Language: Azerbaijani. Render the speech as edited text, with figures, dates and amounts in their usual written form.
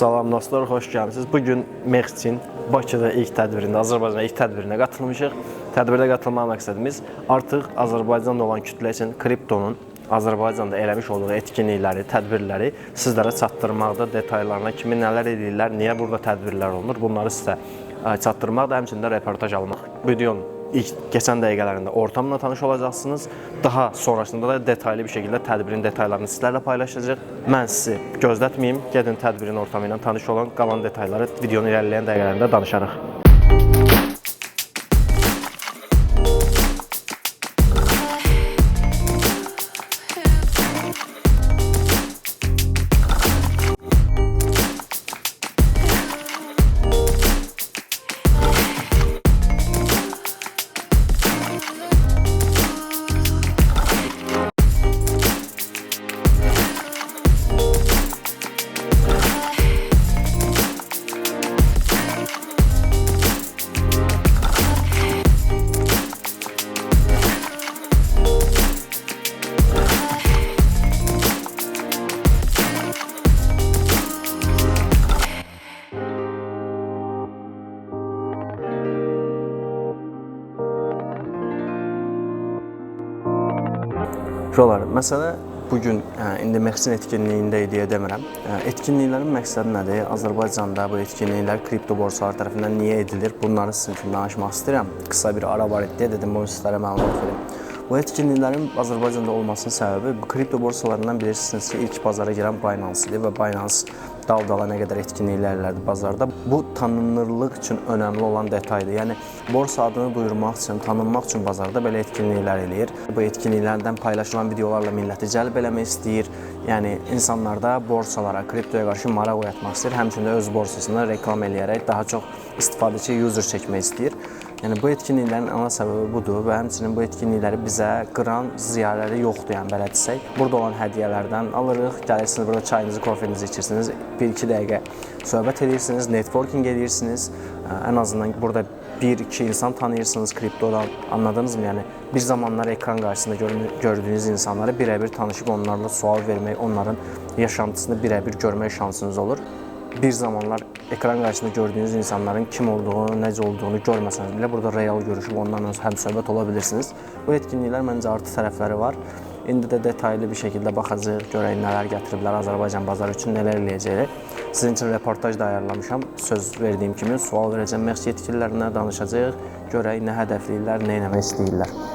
Salam dostlar, xoş gəlmisiniz. Bugün Mexçin Bakıda ilk tədbirində, Azərbaycanda ilk tədbirinə qatılmışıq. Tədbirdə qatılma məqsədimiz artıq Azərbaycanda olan kütlə üçün kriptonun Azərbaycanda eləmiş olduğu etkinlikləri, tədbirləri sizlərə çatdırmaqda, detallarına kimi nələr edirlər, niyə burada tədbirlər olunur, bunları sizə çatdırmaq da həmçində reportaj almaq. Videonun ilk keçən dəqiqələrində ortamla tanış olacaqsınız. Daha sonrasında da detallı bir şəkildə tədbirin detallarını sizlərlə paylaşacaq. Mən sizi gözlətməyim, gedin tədbirin ortamı ilə tanış olun. Qalan detalları videonun irəliləyən dəqiqələrində danışarıq. Şolar, məsələ bugün indi Mexçin etkinliyində deyə demirəm. Etkinliklərin məqsədi nədir? Azərbaycanda bu etkinliklər kripto borsalar tərəfindən niyə edilir? Bunları sizin üçün danışmaq istəyirəm. Qısa bir ara var deyə dedim, bunu sizlərə məlumat verim. Bu etkinliklərin Azərbaycanda olmasının səbəbi bu kripto borsalarından bilirsiniz ki, ilk bazara girən Binance-dir və Binance dal-dala nə qədər etkinliklərlədir bazarda. Bu tanınırlıq üçün önəmli olan detaydır. Yəni borsa adını duyurmaq üçün, tanınmaq üçün bazarda belə etkinliklər eləyir. Bu etkinliklərdən paylaşılan videolarla milləti cəlb eləmək istəyir. Yəni insanlarda borsalara, kriptoya qarşı maraq oyatmaq istəyir. Həmçində öz borsasını reklam eləyərək daha çox istifadəçi user çəkmək istəyir. Yəni bu etkinliklərin ana səbəbi budur və həmçinin bu etkinlikləri bizə qıran ziyarəri yoxdur, yəni belə desək. Burada olan hədiyyələrdən alırıq, gəlirsiniz burada çayınızı, kofenizi içirsiniz, 1-2 dəqiqə söhbət edirsiniz, networking edirsiniz. Ən azından burada 1-2 insan tanıyırsınız kriptodan, anladınız mı? Yəni bir zamanlar ekran qarşısında gördüyünüz insanları birəbir tanışıb onlarla sual vermək, onların yaşantısını birəbir görmək şansınız olur. Bir zamanlar ekran qarşısında gördüyünüz insanların kim olduğunu, necə olduğunu görməsəniz belə burada real görüşüb onlarla həmsöhbət ola bilirsiniz. Bu etkinliklər məncə artı tərəfləri var. İndi də detaylı bir şəkildə baxacağıq, görək nələr gətiriblər Azərbaycan bazarı üçün, nələr eləyəcəyik. Sizin üçün reportaj da ayarlamışam. Söz verdiyim kimi sual verəcəm, Mexçin yetkililərinə danışacağıq, görək nə hədəfləyirlər, nə etmək istəyirlər.